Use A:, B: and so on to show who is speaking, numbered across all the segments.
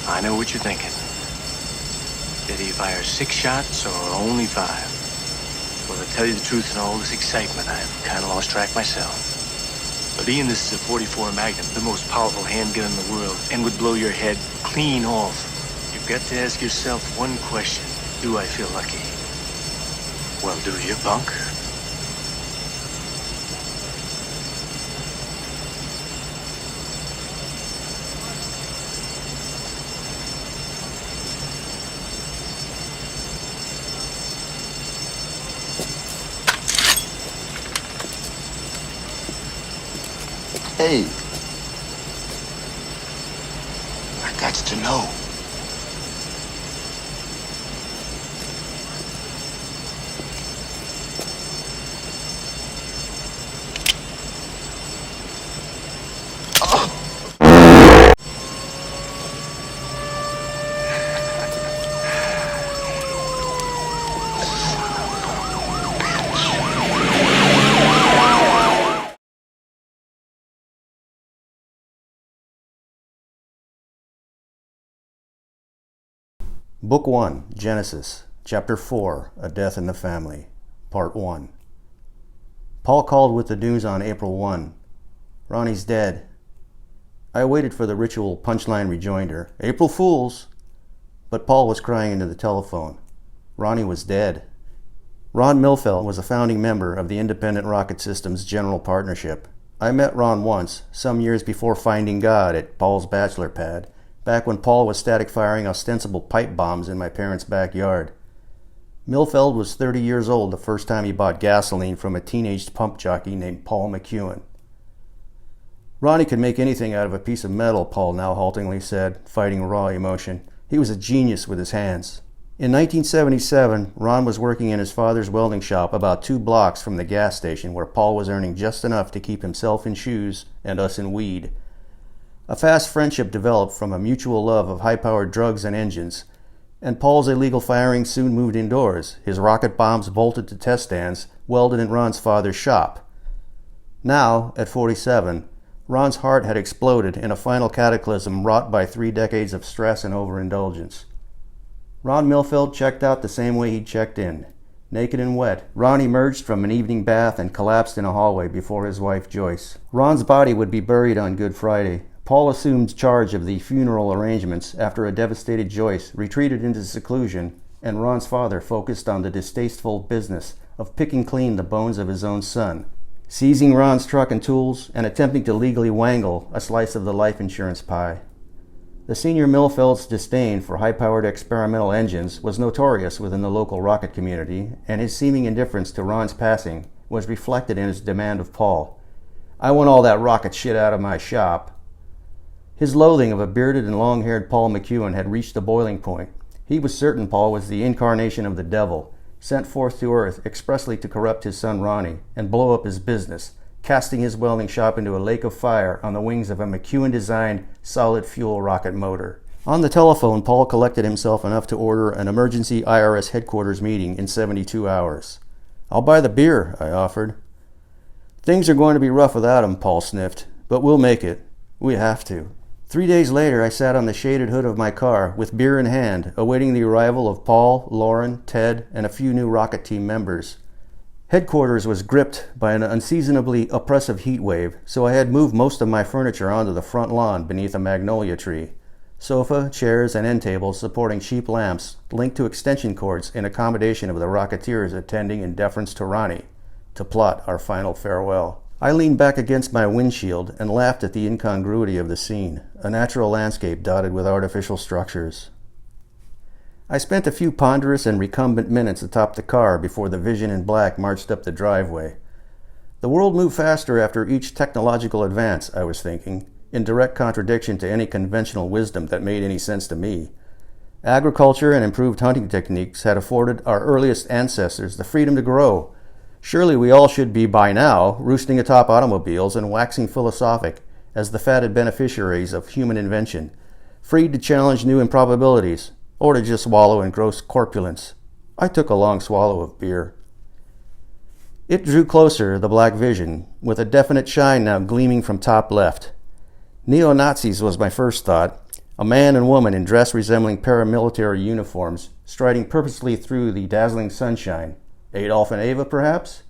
A: I know what you're thinking. Did he fire 6 shots or only 5? Well, to tell you the truth, in all this excitement, I've kind of lost track myself. But Ian, this is a .44 Magnum, the most powerful handgun in the world, and would blow your head clean off. You've got to ask yourself one question. Do I feel lucky? Well, do you, punk?
B: Hey, I got to know.
C: Book 1, Genesis, Chapter 4, A Death in the Family, Part 1. Paul called with the news on April 1. Ronnie's dead. I waited for the ritual punchline rejoinder, April Fools! But Paul was crying into the telephone. Ronnie was dead. Ron Milfeld was a founding member of the Independent Rocket Systems General Partnership. I met Ron once, some years before finding God at Paul's bachelor pad, back when Paul was static firing ostensible pipe bombs in my parents' backyard. Milfeld was 30 years old the first time he bought gasoline from a teenage pump jockey named Paul McEwen. Ronnie could make anything out of a piece of metal, Paul now haltingly said, fighting raw emotion. He was a genius with his hands. In 1977, Ron was working in his father's welding shop about 2 blocks from the gas station where Paul was earning just enough to keep himself in shoes and us in weed. A fast friendship developed from a mutual love of high-powered drugs and engines, and Paul's illegal firing soon moved indoors, his rocket bombs bolted to test stands welded in Ron's father's shop. Now, at 47, Ron's heart had exploded in a final cataclysm wrought by 3 decades of stress and overindulgence. Ron Milfeld checked out the same way he'd checked in. Naked and wet, Ron emerged from an evening bath and collapsed in a hallway before his wife Joyce. Ron's body would be buried on Good Friday. Paul assumed charge of the funeral arrangements after a devastated Joyce retreated into seclusion, and Ron's father focused on the distasteful business of picking clean the bones of his own son, seizing Ron's truck and tools, and attempting to legally wangle a slice of the life insurance pie. The senior Milfeld's disdain for high-powered experimental engines was notorious within the local rocket community, and his seeming indifference to Ron's passing was reflected in his demand of Paul. "I want all that rocket shit out of my shop." His loathing of a bearded and long-haired Paul McEwen had reached a boiling point. He was certain Paul was the incarnation of the devil, sent forth to Earth expressly to corrupt his son Ronnie and blow up his business, casting his welding shop into a lake of fire on the wings of a McEwen-designed solid-fuel rocket motor. On the telephone, Paul collected himself enough to order an emergency IRS headquarters meeting in 72 hours. "I'll buy the beer," I offered. "Things are going to be rough without him," Paul sniffed, "but we'll make it. We have to." 3 days later, I sat on the shaded hood of my car, with beer in hand, awaiting the arrival of Paul, Lauren, Ted, and a few new rocket team members. Headquarters was gripped by an unseasonably oppressive heat wave, so I had moved most of my furniture onto the front lawn beneath a magnolia tree. Sofa, chairs, and end tables supporting cheap lamps linked to extension cords in accommodation of the Rocketeers attending in deference to Ronnie, to plot our final farewell. I leaned back against my windshield and laughed at the incongruity of the scene, a natural landscape dotted with artificial structures. I spent a few ponderous and recumbent minutes atop the car before the vision in black marched up the driveway. The world moved faster after each technological advance, I was thinking, in direct contradiction to any conventional wisdom that made any sense to me. Agriculture and improved hunting techniques had afforded our earliest ancestors the freedom to grow. Surely we all should be, by now, roosting atop automobiles and waxing philosophic as the fatted beneficiaries of human invention, freed to challenge new improbabilities, or to just wallow in gross corpulence. I took a long swallow of beer. It drew closer, the black vision, with a definite shine now gleaming from top left. Neo-Nazis was my first thought. A man and woman in dress resembling paramilitary uniforms, striding purposely through the dazzling sunshine. Adolf and Ava, perhaps?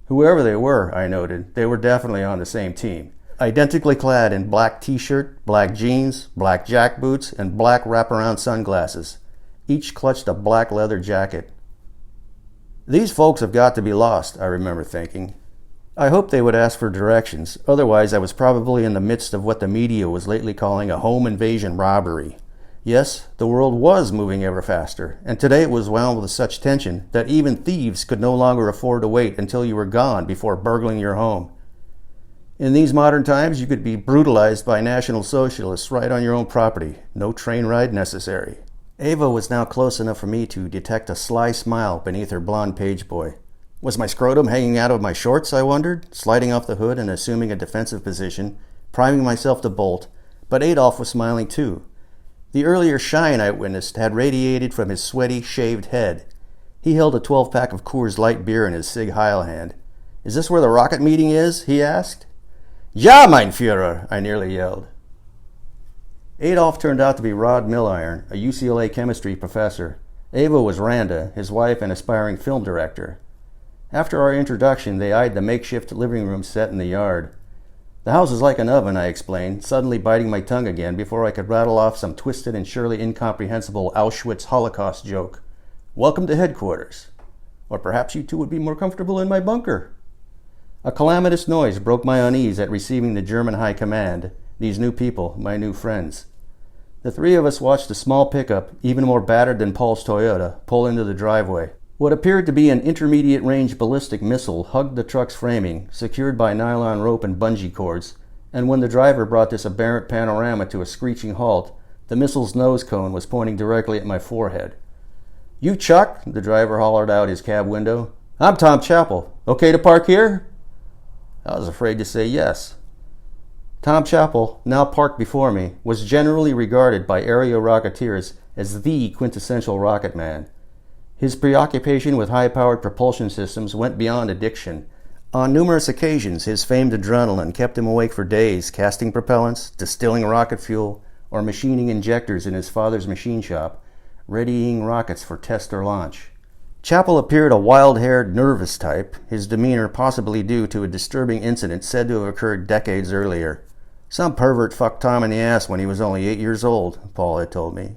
C: Whoever they were, I noted, they were definitely on the same team. Identically clad in black t-shirt, black jeans, black jack boots, and black wraparound sunglasses. Each clutched a black leather jacket. These folks have got to be lost, I remember thinking. I hoped they would ask for directions, otherwise I was probably in the midst of what the media was lately calling a home invasion robbery. Yes, the world was moving ever faster, and today it was wound with such tension that even thieves could no longer afford to wait until you were gone before burgling your home. In these modern times, you could be brutalized by National Socialists right on your own property. No train ride necessary. Ava was now close enough for me to detect a sly smile beneath her blonde page boy. Was my scrotum hanging out of my shorts, I wondered, sliding off the hood and assuming a defensive position, priming myself to bolt, but Adolf was smiling too. The earlier shine I witnessed had radiated from his sweaty, shaved head. He held a 12-pack of Coors Light beer in his Sig Heil hand. "Is this where the rocket meeting is?" he asked. "Ja, mein Führer!" I nearly yelled. Adolf turned out to be Rod Milliron, a UCLA chemistry professor. Ava was Randa, his wife and aspiring film director. After our introduction, they eyed the makeshift living room set in the yard. "The house is like an oven," I explained, suddenly biting my tongue again before I could rattle off some twisted and surely incomprehensible Auschwitz Holocaust joke. "Welcome to headquarters. Or perhaps you two would be more comfortable in my bunker." A calamitous noise broke my unease at receiving the German high command, these new people, my new friends. The three of us watched a small pickup, even more battered than Paul's Toyota, pull into the driveway. What appeared to be an intermediate-range ballistic missile hugged the truck's framing, secured by nylon rope and bungee cords, and when the driver brought this aberrant panorama to a screeching halt, the missile's nose cone was pointing directly at my forehead. "You Chuck," the driver hollered out his cab window. "I'm Tom Chappell. Okay to park here?" I was afraid to say yes. Tom Chappell, now parked before me, was generally regarded by area rocketeers as the quintessential rocket man. His preoccupation with high-powered propulsion systems went beyond addiction. On numerous occasions, his famed adrenaline kept him awake for days, casting propellants, distilling rocket fuel, or machining injectors in his father's machine shop, readying rockets for test or launch. Chappell appeared a wild-haired, nervous type, his demeanor possibly due to a disturbing incident said to have occurred decades earlier. Some pervert fucked Tom in the ass when he was only 8 years old, Paul had told me.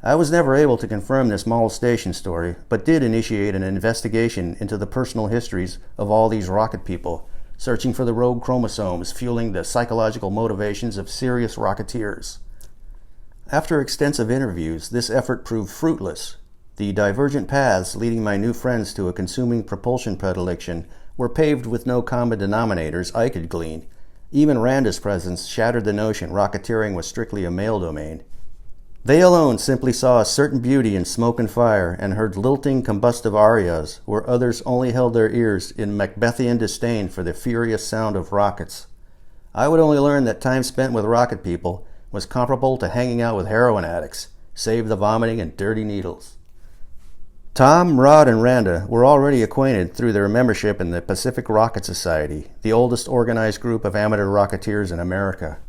C: I was never able to confirm this molestation story, but did initiate an investigation into the personal histories of all these rocket people, searching for the rogue chromosomes fueling the psychological motivations of serious rocketeers. After extensive interviews, this effort proved fruitless. The divergent paths leading my new friends to a consuming propulsion predilection were paved with no common denominators I could glean. Even Randa's presence shattered the notion rocketeering was strictly a male domain. They alone simply saw a certain beauty in smoke and fire and heard lilting combustive arias, where others only held their ears in Macbethian disdain for the furious sound of rockets. I would only learn that time spent with rocket people was comparable to hanging out with heroin addicts, save the vomiting and dirty needles. Tom, Rod, and Randa were already acquainted through their membership in the Pacific Rocket Society, the oldest organized group of amateur rocketeers in America.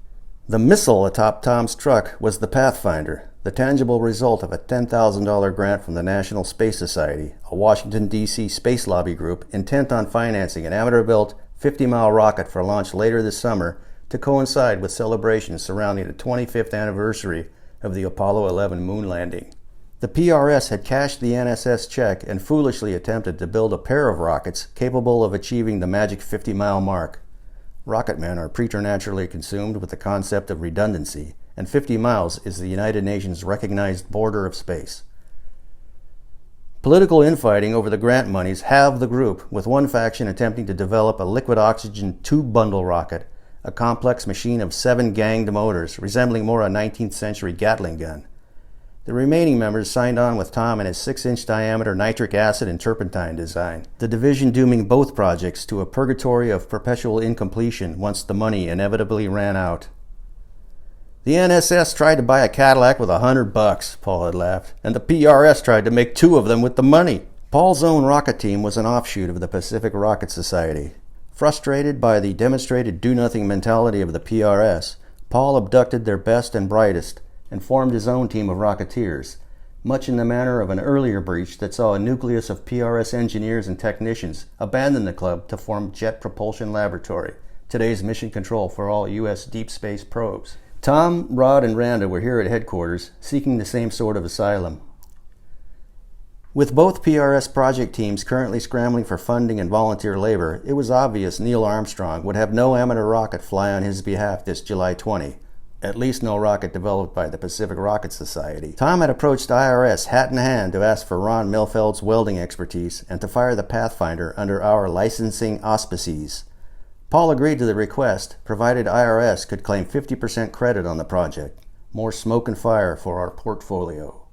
C: The missile atop Tom's truck was the Pathfinder, the tangible result of a $10,000 grant from the National Space Society, a Washington, D.C. space lobby group intent on financing an amateur-built 50-mile rocket for launch later this summer to coincide with celebrations surrounding the 25th anniversary of the Apollo 11 moon landing. The PRS had cashed the NSS check and foolishly attempted to build a pair of rockets capable of achieving the magic 50-mile mark. Rocket men are preternaturally consumed with the concept of redundancy, and 50 miles is the United Nations recognized border of space. Political infighting over the grant monies halved the group, with one faction attempting to develop a liquid oxygen tube bundle rocket, a complex machine of 7 ganged motors resembling more a 19th century Gatling gun. The remaining members signed on with Tom and his 6-inch diameter nitric acid and turpentine design, the division dooming both projects to a purgatory of perpetual incompletion once the money inevitably ran out. "The NSS tried to buy a Cadillac with $100, Paul had laughed, and the PRS tried to make 2 of them with the money. Paul's own rocket team was an offshoot of the Pacific Rocket Society. Frustrated by the demonstrated do-nothing mentality of the PRS, Paul abducted their best and brightest and formed his own team of rocketeers, much in the manner of an earlier breach that saw a nucleus of PRS engineers and technicians abandon the club to form Jet Propulsion Laboratory, today's mission control for all U.S. deep space probes. Tom, Rod, and Randa were here at headquarters, seeking the same sort of asylum. With both PRS project teams currently scrambling for funding and volunteer labor, it was obvious Neil Armstrong would have no amateur rocket fly on his behalf this July 20. At least no rocket developed by the Pacific Rocket Society. Tom had approached IRS hat in hand to ask for Ron Milfeld's welding expertise and to fire the Pathfinder under our licensing auspices. Paul agreed to the request, provided IRS could claim 50% credit on the project. More smoke and fire for our portfolio.